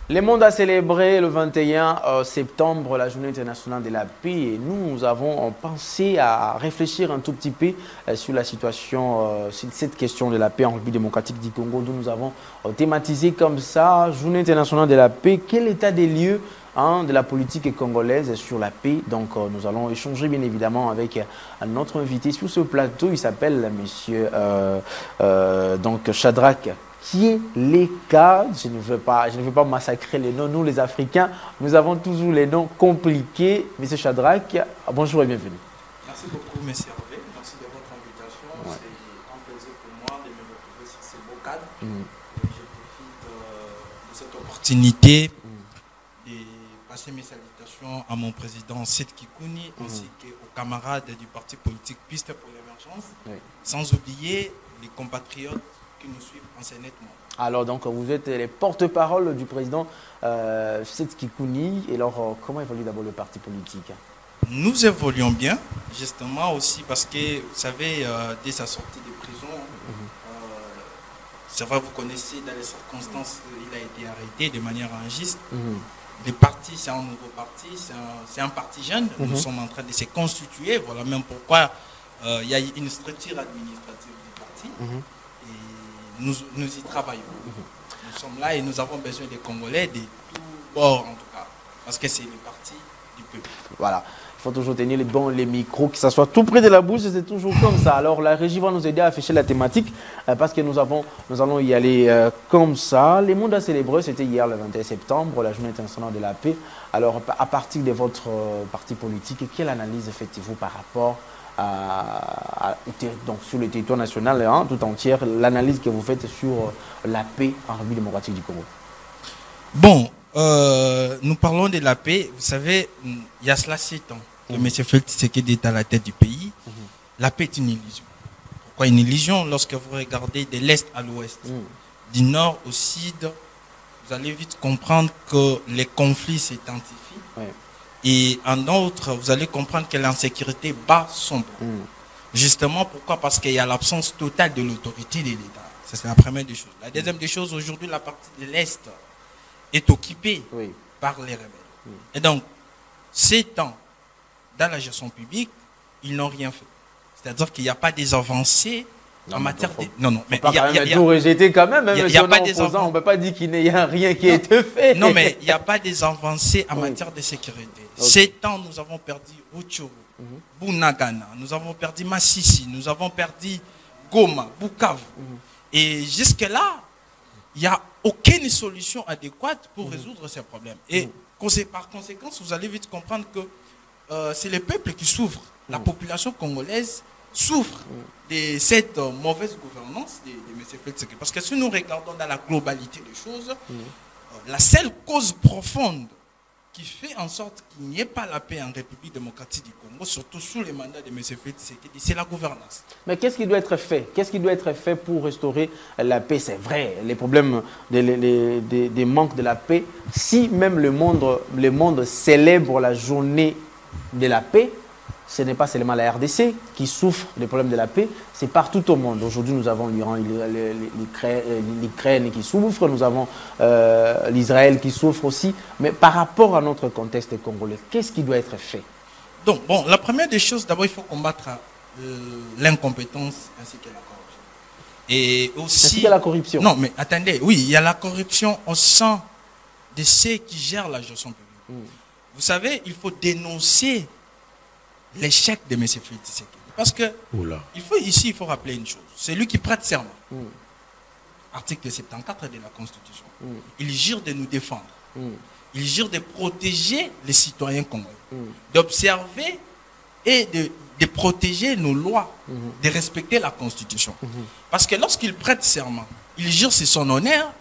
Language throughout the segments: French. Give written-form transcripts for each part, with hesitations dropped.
Le monde a célébré le 21 septembre la journée internationale de la paix et nous avons pensé à réfléchir un tout petit peu sur la situation, sur cette question de la paix en République démocratique du Congo, dont nous avons thématisé comme ça, journée internationale de la paix, quel état des lieux de la politique congolaise sur la paix. Donc nous allons échanger bien évidemment avec notre invité sur ce plateau, il s'appelle monsieur donc Shadrack qui est les cas. Je ne veux pas massacrer les noms. Nous, les Africains, nous avons toujours les noms compliqués. Monsieur Shadrack, bonjour et bienvenue. Merci beaucoup, monsieur Hervé. Merci de votre invitation. Ouais. C'est un plaisir pour moi de me retrouver sur ces beaux cadres. Et je profite de cette opportunité de passer mes salutations à mon président Seth Kikouni ainsi qu'aux camarades du parti politique Piste pour l'émergence, sans oublier les compatriotes qui nous suivent assez nettement. Alors donc vous êtes les porte-parole du président Seth Kikouni. Et alors comment évolue d'abord le parti politique? Nous évoluons bien, justement aussi parce que vous savez, dès sa sortie de prison, c'est vrai, vous connaissez dans les circonstances, il a été arrêté de manière injuste. Le parti, c'est un nouveau parti, c'est un parti jeune. Nous sommes en train de se constituer. Voilà même pourquoi il y a une structure administrative du parti. Et nous y travaillons. Nous sommes là et nous avons besoin des Congolais, de tous bords en tout cas, parce que c'est le parti du peuple. Voilà. Il faut toujours tenir les micros, que ça soit tout près de la bouche, c'est toujours comme ça. Alors la régie va nous aider à afficher la thématique parce que nous allons y aller comme ça. Le monde a célébré, c'était hier le 21 septembre, la journée internationale de la paix. Alors à partir de votre parti politique, quelle analyse faites-vous par rapport donc sur le territoire national tout entier, l'analyse que vous faites sur la paix en République démocratique du Congo? Bon, nous parlons de la paix. Vous savez, il y a cela 7 ans que M. Félix Tshisekedi est à la tête du pays. La paix est une illusion. Pourquoi une illusion? Lorsque vous regardez de l'Est à l'Ouest, du Nord au Sud, vous allez vite comprendre que les conflits s'intensifient. Et en outre, vous allez comprendre que l'insécurité bat son dos. Justement, pourquoi? Parce qu'il y a l'absence totale de l'autorité de l'État. Ça, c'est la première des choses. La deuxième des choses, aujourd'hui, la partie de l'Est est occupée par les rebelles. Et donc, 7 ans dans la gestion publique, ils n'ont rien fait. C'est-à-dire qu'il n'y a pas des avancées en matière de... Non, mais il y a tout rejeté quand même. Il n'y a pas des avancées. On ne peut pas dire qu'il n'y a rien qui a été fait. Non, mais il n'y a pas des avancées en matière de sécurité. 7 ans, nous avons perdu Rutshuru, Bunagana, nous avons perdu Massissi, nous avons perdu Goma, Bukavu. Et jusque-là, il n'y a aucune solution adéquate pour résoudre ces problèmes. Et par conséquent, vous allez vite comprendre que c'est le peuple qui souffre. La population congolaise souffre de cette mauvaise gouvernance de M. Félix Tshisekedi. Parce que si nous regardons dans la globalité des choses, la seule cause profonde qui fait en sorte qu'il n'y ait pas la paix en République démocratique du Congo, surtout sous les mandats de M. Félix Tshisekedi, c'est la gouvernance. Mais qu'est-ce qui doit être fait? Qu'est-ce qui doit être fait pour restaurer la paix? C'est vrai, les problèmes des manques de la paix, si même le monde célèbre la journée de la paix, ce n'est pas seulement la RDC qui souffre des problèmes de la paix, c'est partout au monde. Aujourd'hui, nous avons l'Iran, l'Ukraine qui souffre, nous avons l'Israël qui souffre aussi. Mais par rapport à notre contexte congolais, qu'est-ce qui doit être fait? Donc, bon, la première des choses, d'abord, il faut combattre l'incompétence ainsi que la corruption. Et aussi... Ainsi que la corruption? Non, mais attendez, oui, il y a la corruption au sein de ceux qui gèrent la gestion publique. Vous savez, il faut dénoncer l'échec de M. Félix Tshisekedi. Parce que il faut rappeler une chose. C'est lui qui prête serment. Article 74 de la Constitution. Il jure de nous défendre. Il jure de protéger les citoyens congolais. D'observer et de protéger nos lois. De respecter la Constitution. Parce que lorsqu'il prête serment, il jure c'est son honneur.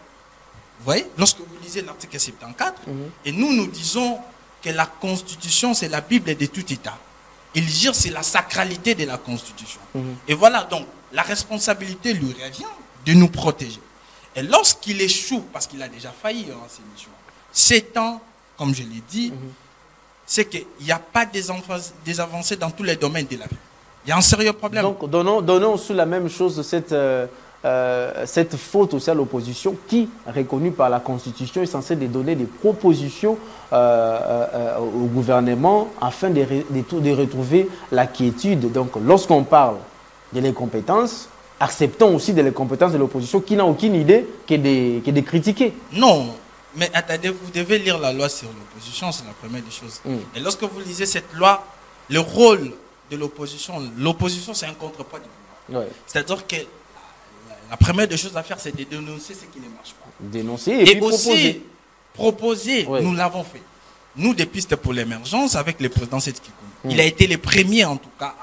Vous voyez, lorsque vous lisez l'article 74, et nous disons que la Constitution, c'est la Bible de tout État. Il jure c'est la sacralité de la Constitution. Et voilà, donc, la responsabilité lui revient de nous protéger. Et lorsqu'il échoue, parce qu'il a déjà failli en ces missions, 7 ans, comme je l'ai dit, c'est qu'il n'y a pas des avancées dans tous les domaines de la vie. Il y a un sérieux problème. Donc, donnons aussi la même chose de cette faute aussi à l'opposition qui, reconnue par la Constitution, est censée donner des propositions au gouvernement afin de retrouver la quiétude. Donc, lorsqu'on parle de l'incompétence, acceptons aussi de l'incompétence de l'opposition qui n'a aucune idée que de critiquer. Non, mais attendez, vous devez lire la loi sur l'opposition, c'est la première des choses. Et lorsque vous lisez cette loi, le rôle de l'opposition, c'est un contrepoids du gouvernement. C'est-à-dire que la première des choses à faire, c'est de dénoncer ce qui ne marche pas. Dénoncer et puis aussi proposer, nous l'avons fait. Nous, des pistes pour l'émergence, avec le président Seth Kikouni. Il a été le premier, en tout cas,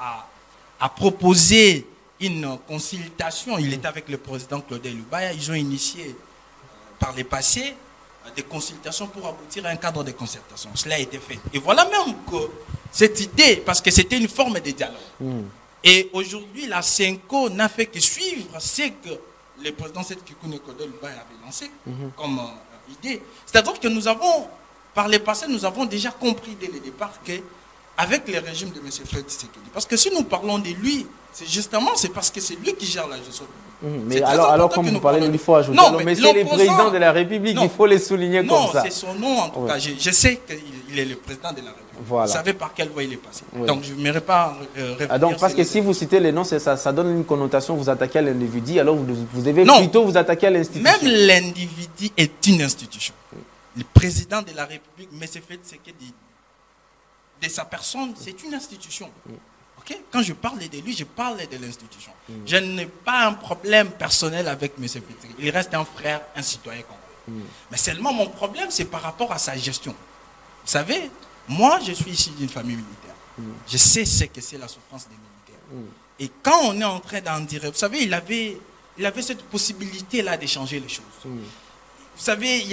à proposer une consultation. Il était avec le président Claudel Lubaya. Ils ont initié, par les passés, des consultations pour aboutir à un cadre de concertation. Cela a été fait. Et voilà même que cette idée, parce que c'était une forme de dialogue. Et aujourd'hui, la CENCO n'a fait que suivre ce que le président Seth Kikouni Claudel Lubaya avait lancé comme idée. C'est-à-dire que nous avons, par le passé, nous avons déjà compris dès le départ que avec le régime de M. Félix Tshisekedi, parce que si nous parlons de lui, c'est parce que c'est lui qui gère la gestion publique. Mais alors comme vous parlez, il faut ajouter, mais c'est le président de la République, il faut les souligner comme ça. Non, c'est son nom en tout cas. Je sais qu'il est le président de la République. Vous savez par quelle voie il est passé. Donc je n'aimerais pas revenir. Donc parce que si vous citez les noms, ça donne une connotation, vous attaquez à l'individu, alors vous devez plutôt vous attaquer à l'institution. Même l'individu est une institution. Le président de la République, M. Félix Tshisekedi, de sa personne, c'est une institution. Okay? Quand je parle de lui, je parle de l'institution. Je n'ai pas un problème personnel avec M. Félix. Il reste un frère, un citoyen congolais. Mais seulement mon problème, c'est par rapport à sa gestion. Vous savez, moi, je suis ici d'une famille militaire. Je sais ce que c'est la souffrance des militaires. Et quand on est en train d'en dire, vous savez, il avait cette possibilité-là d'échanger les choses. Vous savez,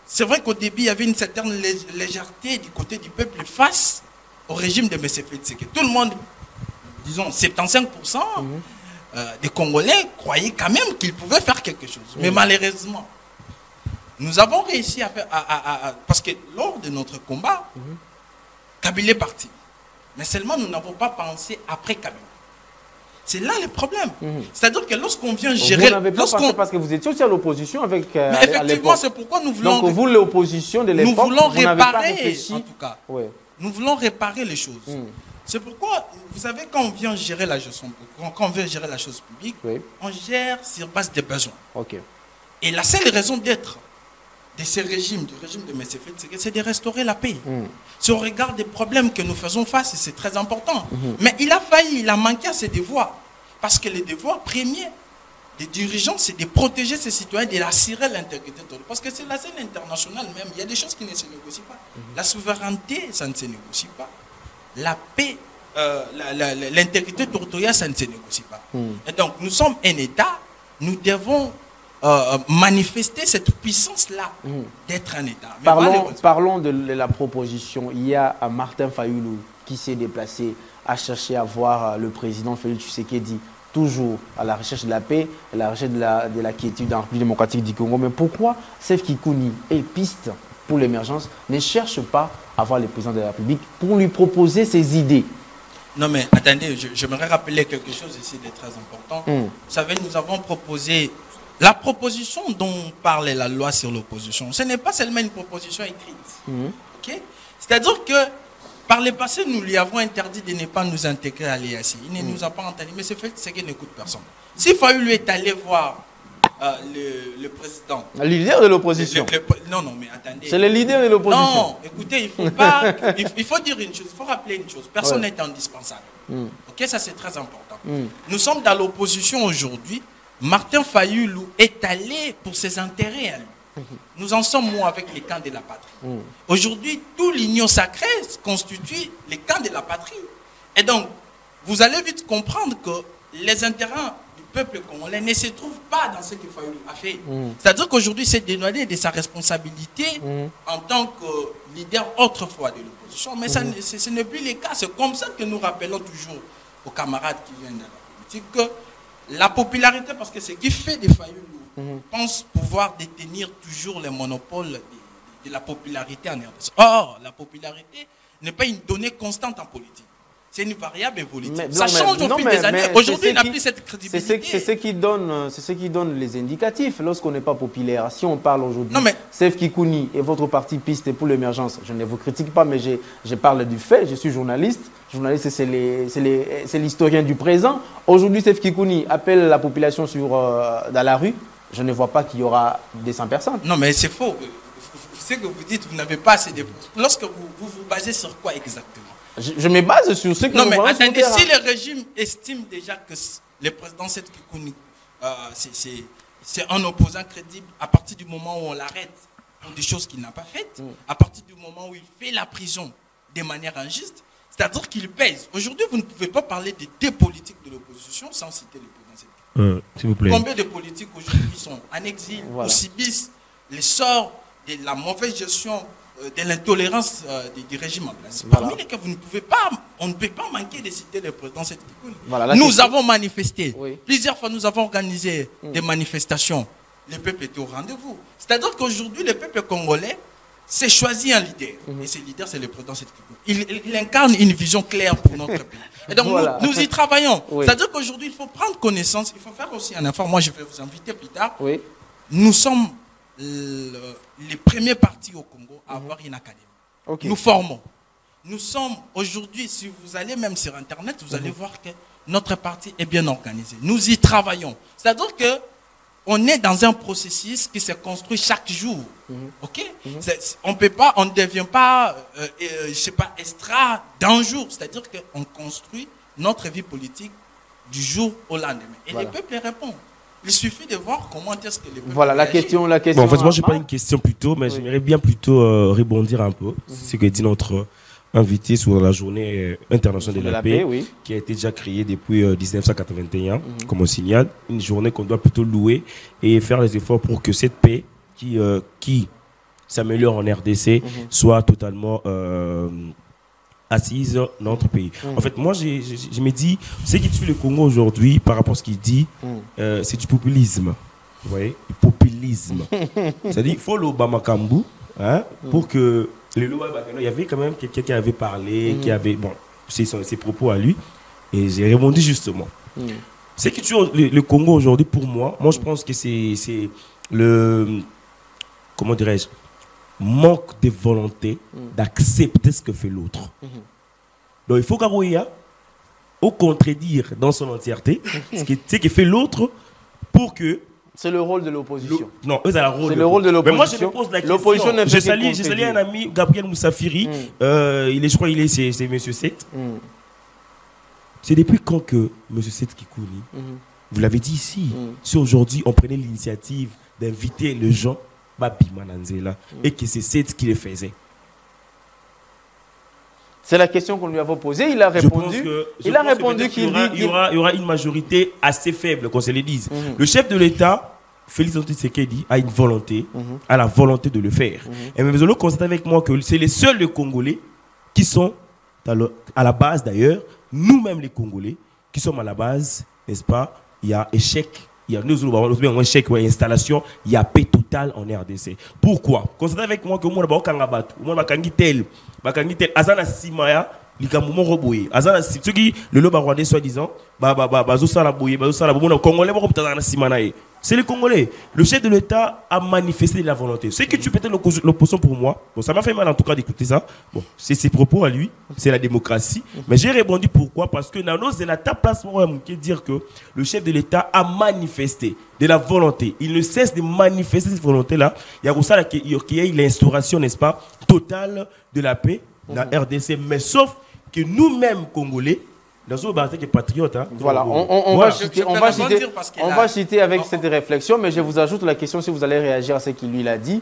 c'est vrai qu'au début, il y avait une certaine légèreté du côté du peuple face au régime de M. Félix. Tout le monde, disons 75% des Congolais croyaient quand même qu'ils pouvaient faire quelque chose. Mais malheureusement, nous avons réussi à faire... parce que lors de notre combat, Kabila est parti. Mais seulement nous n'avons pas pensé après Kabila. C'est là le problème. C'est-à-dire que lorsqu'on vient gérer... Vous n'avez pas pensé parce que vous étiez aussi à l'opposition avec... Mais effectivement, c'est pourquoi nous voulons... Donc vous, l'opposition de l'époque, nous voulons réparer, en tout cas. Nous voulons réparer les choses. C'est pourquoi, vous savez, quand on vient gérer la gestion, quand on vient gérer la chose publique, on gère sur base des besoins. Et la seule raison d'être de ce régime, du régime de M. Félix, c'est de restaurer la paix. Si on regarde des problèmes que nous faisons face, c'est très important. Mais il a failli, il a manqué à ses devoirs. Parce que le devoir premier des dirigeants, c'est de protéger ses citoyens, de assurer l'intégrité territoriale. Parce que c'est la scène internationale même, il y a des choses qui ne se négocient pas. La souveraineté, ça ne se négocie pas. La paix, l'intégrité territoriale, ça ne se négocie pas. Et donc, nous sommes un État, nous devons manifester cette puissance-là d'être un État. Parlons de la proposition. Il y a Martin Fayulu qui s'est déplacé à chercher à voir le président Félix Tshisekedi, toujours à la recherche de la paix, à la recherche de la quiétude dans la République démocratique du Congo. Mais pourquoi Seth Kikouni et Piste pour l'émergence ne cherchent pas à voir le président de la République pour lui proposer ses idées? Non mais attendez, j'aimerais rappeler quelque chose ici de très important. Vous savez, nous avons proposé... La proposition dont parle la loi sur l'opposition, ce n'est pas seulement une proposition écrite. C'est-à-dire que par le passé, nous lui avons interdit de ne pas nous intégrer à l'EAC. Il ne nous a pas entendu, mais c'est fait ce qui n'écoute personne. S'il fallait lui est allé voir le président... Le leader de l'opposition. Non, mais attendez. C'est le leader de l'opposition. Non, écoutez, il faut dire une chose, il faut rappeler une chose. Personne n'est indispensable. Ça c'est très important. Nous sommes dans l'opposition aujourd'hui. Martin Fayulu est allé pour ses intérêts à lui. Nous en sommes moins avec les camps de la patrie. Aujourd'hui, toute l'union sacrée constitue les camps de la patrie. Et donc, vous allez vite comprendre que les intérêts du peuple congolais ne se trouvent pas dans ce que Fayulu a fait. C'est-à-dire qu'aujourd'hui, c'est dédouané de sa responsabilité en tant que leader autrefois de l'opposition. Mais ce n'est plus le cas. C'est comme ça que nous rappelons toujours aux camarades qui viennent de la politique que la popularité, parce que ce qui fait des Fayulu, pense pouvoir détenir toujours les monopoles de la popularité en RDC. Or, la popularité n'est pas une donnée constante en politique. C'est une variable évolutive. Ça change au fil des années. Aujourd'hui, il n'a plus cette crédibilité. C'est ce qui donne les indicatifs lorsqu'on n'est pas populaire. Si on parle aujourd'hui, Sef Kikouni et votre parti Piste pour l'émergence, je ne vous critique pas, mais je parle du fait. Je suis journaliste. Journaliste, c'est l'historien du présent. Aujourd'hui, Sef Kikouni appelle la population dans la rue. Je ne vois pas qu'il y aura des 100 personnes. Non, mais c'est faux. Ce que vous dites, vous n'avez pas assez de... Lorsque vous basez sur quoi exactement? Je me base sur ce que non, mais attendez, si le régime estime déjà que le président Seth Kikouni, c'est un opposant crédible à partir du moment où on l'arrête pour des choses qu'il n'a pas faites, à partir du moment où il fait la prison de manière injuste, c'est-à-dire qu'il pèse. Aujourd'hui, vous ne pouvez pas parler des politiques de l'opposition sans citer le président Seth Kikouni. S'il vous plaît. Combien de politiques aujourd'hui sont en exil ou subissent les sorts de la mauvaise gestion, de l'intolérance du régime en place. Parmi lesquels on ne peut pas manquer de citer le président Seth Kikouni. Nous avons manifesté. Plusieurs fois, nous avons organisé des manifestations. Le peuple était au rendez-vous. C'est-à-dire qu'aujourd'hui, le peuple congolais s'est choisi un leader. Et ce leader, c'est le président Seth Kikouni. Il incarne une vision claire pour notre pays. Et donc, nous y travaillons. C'est-à-dire qu'aujourd'hui, il faut prendre connaissance. Il faut faire aussi un effort. Moi, je vais vous inviter plus tard. Nous sommes les premiers partis au Congo à avoir une académie. Nous formons. Nous sommes aujourd'hui, si vous allez même sur Internet, vous allez voir que notre parti est bien organisé. Nous y travaillons. C'est-à-dire qu'on est dans un processus qui se construit chaque jour. On ne devient pas, je sais pas, extra d'un jour. C'est-à-dire qu'on construit notre vie politique du jour au lendemain. Et les peuples répondent. Il suffit de voir comment est-ce que les peuples la question. Bon, en fait, moi, je n'ai pas une question plutôt, mais j'aimerais bien plutôt rebondir un peu. C'est ce que dit notre invité sur la journée internationale de la paix, qui a été déjà créée depuis 1981, comme on signale. Une journée qu'on doit plutôt louer et faire les efforts pour que cette paix qui s'améliore en RDC soit totalement assise dans notre pays. En fait, moi, je me dis, ce qui tue le Congo aujourd'hui, par rapport à ce qu'il dit, c'est du populisme. Vous voyez, du populisme. C'est-à-dire, il faut l'Obama Kambu, pour que il y avait quand même quelqu'un qui avait parlé, qui avait, bon, ses propos à lui, et j'ai rebondi justement. Ce qui tue le Congo aujourd'hui, pour moi, je pense que c'est le, comment dirais-je, manque de volonté d'accepter ce que fait l'autre. Donc il faut qu'Arouya, au contredire dans son entièreté, ce que fait l'autre pour que... C'est le rôle de l'opposition. Non, c'est le rôle de l'opposition. Mais moi je me pose la question. Je salue un ami, Gabriel Moussafiri, je crois qu'il c'est M. Seth. C'est depuis quand que M. Seth Kikouni, vous l'avez dit ici, si aujourd'hui on prenait l'initiative d'inviter les gens et que c'est Seth qui le faisait. C'est la question qu'on lui avait posée. Il a répondu. Il a répondu qu'il y aura une majorité assez faible, qu'on se le dise. Le chef de l'État, Félix Antoine Tshisekedi, a une volonté, a la volonté de le faire. Et vous allez constater avec moi que c'est les seuls Congolais qui sont à la base d'ailleurs, nous-mêmes les Congolais, qui sommes à la base, n'est-ce pas? Il y a échec. Il y a un chèque, une installation, il y a paix totale en RDC. Pourquoi? Constatez avec moi que moi, Azana Simaya, Azana Simaya, le loba rwandais soi-disant, c'est les Congolais. Le chef de l'État a manifesté de la volonté. Ce que tu peux être l'opposition pour moi, bon, ça m'a fait mal en tout cas d'écouter ça. Bon, c'est ses propos à lui, c'est la démocratie. Mais j'ai répondu pourquoi? Parce que Nano, c'est la place pour dire que le chef de l'État a manifesté de la volonté. Il ne cesse de manifester cette volonté-là. Il y a aussi qu'il y ait l'instauration, n'est-ce pas, totale de la paix dans la RDC. Mais sauf que nous-mêmes, Congolais, patriote, voilà, on va citer avec cette réflexion, mais je vous ajoute la question si vous allez réagir à ce qu'il lui a dit.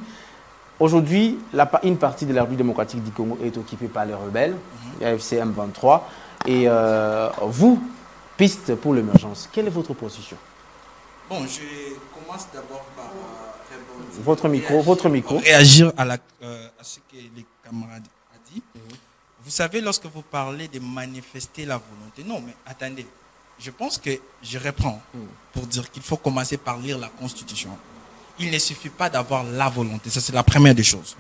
Aujourd'hui, une partie de la République démocratique du Congo est occupée par les rebelles, l'AFC M23, et vous, Piste pour l'émergence, quelle est votre position? Bon, je commence d'abord par votre micro. Réagir à ce que les camarades ont dit. Vous savez, lorsque vous parlez de manifester la volonté, non, mais attendez, je pense que je reprends pour dire qu'il faut commencer par lire la Constitution. Il ne suffit pas d'avoir la volonté, ça c'est la première des choses.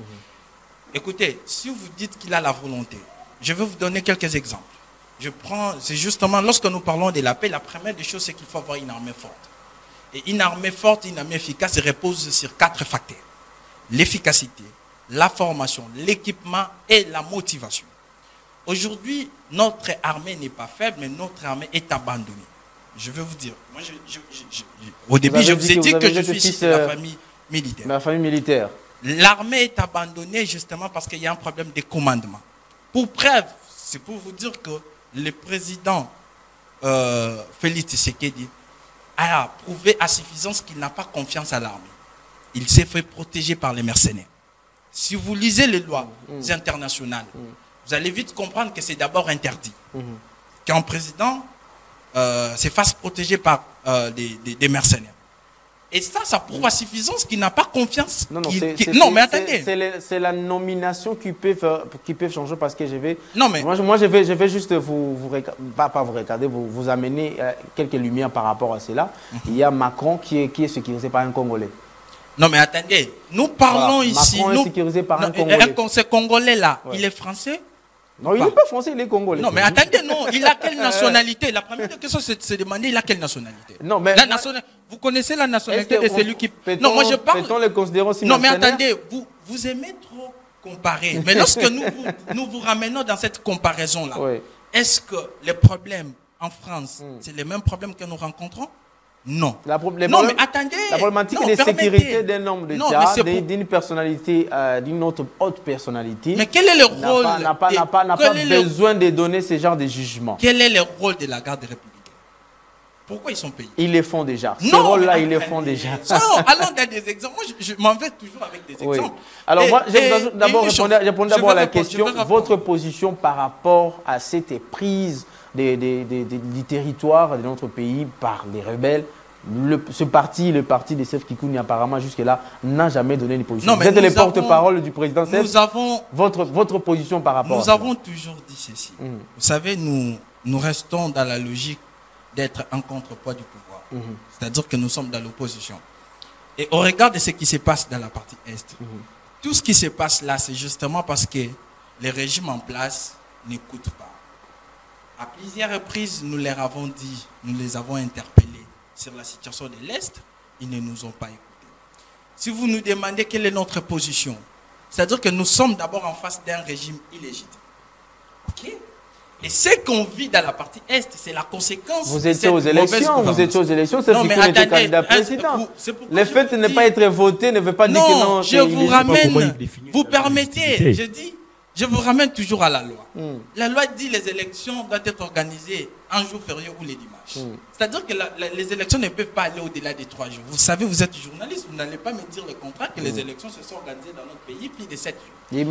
Écoutez, si vous dites qu'il a la volonté, je vais vous donner quelques exemples. c'est justement lorsque nous parlons de la paix, la première des choses, c'est qu'il faut avoir une armée forte. Et une armée forte, une armée efficace repose sur 4 facteurs. L'efficacité, la formation, l'équipement et la motivation. Aujourd'hui, notre armée n'est pas faible, mais notre armée est abandonnée. Je vais vous dire, moi, au début, je vous ai dit que je suis issu de la famille militaire. La famille militaire. L'armée est abandonnée justement parce qu'il y a un problème de commandement. Pour preuve, c'est pour vous dire que le président Félix Tshisekedi a prouvé à suffisance qu'il n'a pas confiance à l'armée. Il s'est fait protéger par les mercenaires. Si vous lisez les lois internationales, vous allez vite comprendre que c'est d'abord interdit. Qu'un président se fasse protéger par des mercenaires. Et ça prouve à suffisance qu'il n'a pas confiance. Non, mais attendez. C'est la nomination qui peut changer parce que je vais... Non, mais... Moi, je vais juste vous amener quelques lumières par rapport à cela. Il y a Macron qui est sécurisé par un Congolais. Non, mais attendez. Nous parlons ici... Macron est sécurisé par un Congolais. Ce Congolais-là, il est français? Non, il n'est pas français, il est congolais. Non, mais attendez, non, il a quelle nationalité? La première question, c'est de se demander, il a quelle nationalité? Non, mais... Vous connaissez la nationalité de celui qui... Non, moi je parle... Peut-on les considérer aussi non, mais mercenaires? attendez, vous aimez trop comparer. Mais lorsque nous vous ramenons dans cette comparaison-là, est-ce que les problèmes en France, c'est les mêmes problèmes que nous rencontrons? Non. Non, mais attendez. La problématique de sécurité d'un homme d'État, d'une personnalité, d'une autre haute personnalité. Mais quel est le rôle n'a pas besoin de donner ce genre de jugement. Quel est le rôle de la garde républicaine? Pourquoi ils sont payés? Ils le font déjà. Ce rôle-là, ils le font déjà. Allons dans des exemples. Moi, je m'en vais toujours avec des exemples. Alors, moi, je répondre d'abord à la question. Votre position par rapport à cette prise du territoire de notre pays par les rebelles. Le parti de Sef Kikouni, apparemment, jusque-là, n'a jamais donné une position. Vous êtes le porte-parole du président Sef. Votre position par rapport à ça. Nous avons toujours dit ceci. Vous savez, nous restons dans la logique d'être un contrepoids du pouvoir. C'est-à-dire que nous sommes dans l'opposition. Et au regard de ce qui se passe dans la partie Est, tout ce qui se passe là, c'est justement parce que les régimes en place n'écoutent pas. À plusieurs reprises, nous leur avons dit, nous les avons interpellés sur la situation de l'Est, ils ne nous ont pas écoutés. Si vous nous demandez quelle est notre position, c'est-à-dire que nous sommes d'abord en face d'un régime illégitime. Ok? Et ce qu'on vit dans la partie Est, c'est la conséquence. Vous étiez aux élections, c'est ce qui était candidat président. Le fait de ne pas être voté ne veut pas dire que non. Je vous ramène, vous permettez, je vous ramène toujours à la loi. La loi dit que les élections doivent être organisées un jour férié ou les dimanches. C'est-à-dire que les élections ne peuvent pas aller au-delà des 3 jours. Vous savez, vous êtes journaliste, vous n'allez pas me dire le contraire que les élections se sont organisées dans notre pays plus de 7 jours. Il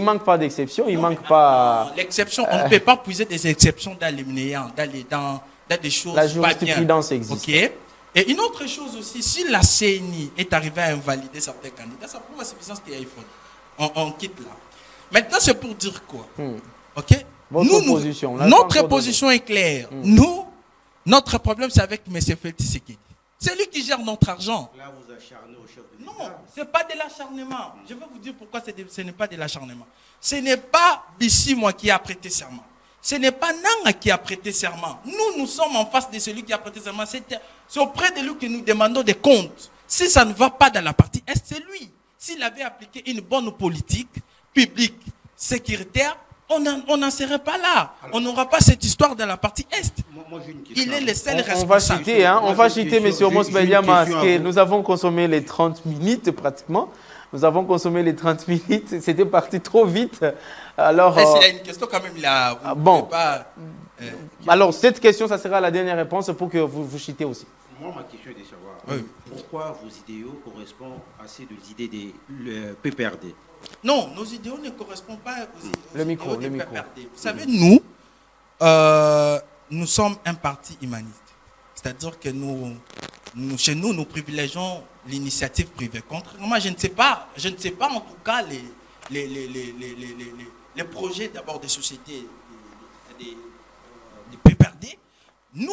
manque pas d'exception, il manque pas... L'exception, on ne peut pas puiser des exceptions dans les néants, dans des choses la jurisprudence existe. Okay. Et une autre chose aussi, si la CNI est arrivée à invalider certains candidats, ça prouve à suffisance qu'il y a eu faute. On quitte là. Maintenant, c'est pour dire quoi? Ok? Notre position est claire. Notre problème, c'est avec M. Félix Tshisekedi. C'est lui qui gère notre argent. Là, vous acharnez au chef de l'État. Non, ce n'est pas de l'acharnement. Je vais vous dire pourquoi ce n'est pas de l'acharnement. Ce n'est pas Bissi, moi, qui a prêté serment. Ce n'est pas Nanga qui a prêté serment. Nous sommes en face de celui qui a prêté serment. C'est auprès de lui que nous demandons des comptes. Si ça ne va pas dans la partie Est, c'est lui. S'il avait appliqué une bonne politique publique, sécuritaire, on n'en serait pas là. On n'aura pas cette histoire dans la partie Est. Moi, j'ai une question. Il est le seul responsable. On va citer M. Mos Bediama, parce que nous avons consommé les 30 minutes pratiquement. Nous avons consommé les 30 minutes. C'était parti trop vite. Alors, s'il y a une question quand même là. Alors, cette question, ça sera la dernière réponse pour que vous citez aussi. Moi, ma question est de savoir pourquoi vos idéaux correspondent à ceux des idées des PPRD. Non, nos idéaux ne correspondent pas aux idéaux des PPRD. Vous savez, nous sommes un parti humaniste. C'est-à-dire que chez nous privilégions l'initiative privée. Contrairement, je ne sais pas en tout cas les projets d'abord des sociétés, des PPRD.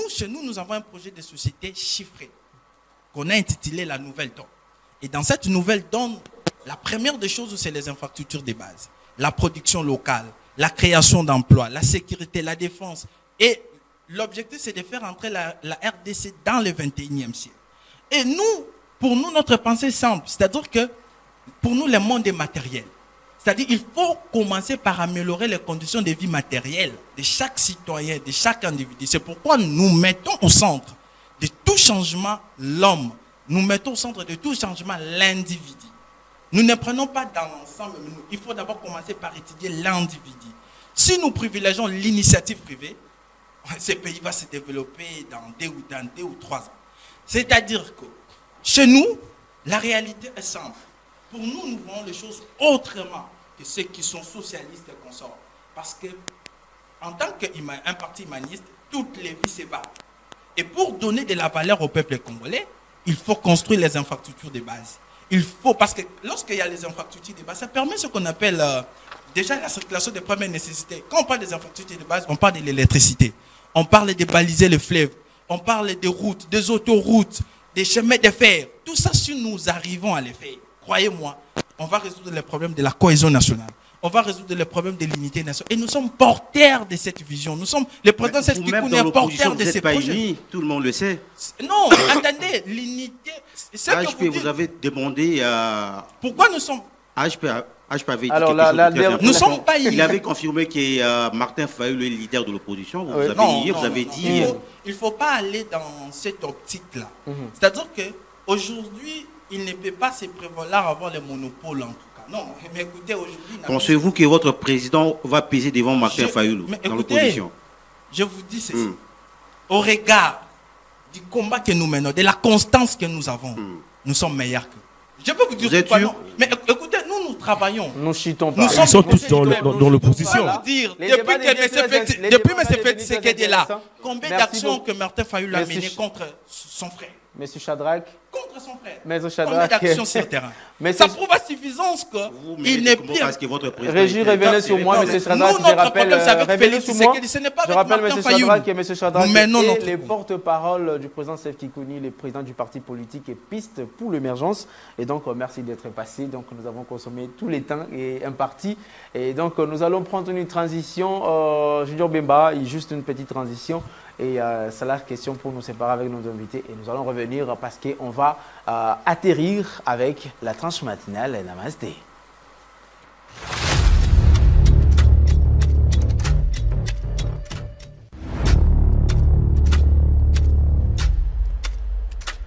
Chez nous, nous avons un projet de société chiffré qu'on a intitulé la Nouvelle Donne. Et dans cette Nouvelle Donne, la première des choses, c'est les infrastructures de base, la production locale, la création d'emplois, la sécurité, la défense. Et l'objectif, c'est de faire entrer la RDC dans le 21e siècle. Et nous, pour nous, notre pensée est simple. C'est-à-dire que, pour nous, le monde est matériel. C'est-à-dire qu'il faut commencer par améliorer les conditions de vie matérielles de chaque citoyen, de chaque individu. C'est pourquoi nous mettons au centre de tout changement l'homme. Nous mettons au centre de tout changement l'individu. Nous ne prenons pas dans l'ensemble, mais il faut d'abord commencer par étudier l'individu. Si nous privilégions l'initiative privée, ce pays va se développer dans 2 ou 3 ans. C'est-à-dire que chez nous, la réalité est simple. Pour nous, nous voyons les choses autrement que ceux qui sont socialistes et consorts. Parce que, en tant qu'un parti humaniste, toutes les vies se battent. Et pour donner de la valeur au peuple congolais, il faut construire les infrastructures de base. Il faut, parce que lorsqu'il y a les infrastructures de base, ça permet ce qu'on appelle déjà la circulation des premières nécessités. Quand on parle des infrastructures de base, on parle de l'électricité. On parle de baliser le fleuve. On parle des routes, des autoroutes, des chemins de fer. Tout ça, si nous arrivons à les faire, croyez-moi, on va résoudre les problèmes de la cohésion nationale. On va résoudre les problèmes de l'unité nationale. Et nous sommes porteurs de cette vision. Nous sommes, le président Seth Kikouni est porteur de ces projets. Tout le monde le sait. Non, attendez, l'unité... HP, vous avez demandé à... Pourquoi nous sommes... HP avait dit alors, nous sommes pas... Il avait confirmé que Martin Fayulu est le leader de l'opposition. Vous avez dit... Il ne faut pas aller dans cette optique-là. C'est-à-dire qu'aujourd'hui, il ne peut pas se prévaloir avoir le monopole en tout cas. Non, mais écoutez, aujourd'hui... Pensez-vous que votre président va peser devant Martin Fayulu dans l'opposition? Je vous dis ceci. Au regard du combat que nous menons, de la constance que nous avons, nous sommes meilleurs que... Je peux vous dire pourquoi non. Mais écoutez, nous travaillons. Nous chitons pas. Ils sont tous dans l'opposition. Depuis M. Tshisekedi est là, combien d'actions que Martin Fayulu a menées contre son frère? Monsieur Shadrach. Contre son frère. Monsieur Shadrach. Combien d'actions sur le terrain? Ça prouve à suffisance qu'il n'est plus... Régis, revenez sur moi, Monsieur Shadrach. Nous, notre problème, c'est avec Félix Tshisekedi. Ce n'est pas avec Martin Fayulu. Je rappelle que Monsieur Shadrach est les porte-parole du président Seth Kikouni, le président du parti politique et piste pour l'émergence. Et donc, merci d'être passé. Donc, nous avons consommé tous les temps et imparti. Et donc, nous allons prendre une transition. Junior Bemba, juste une petite transition. Et c'est la question pour nous séparer avec nos invités. Et nous allons revenir parce qu'on va atterrir avec la tranche matinale. Namasté.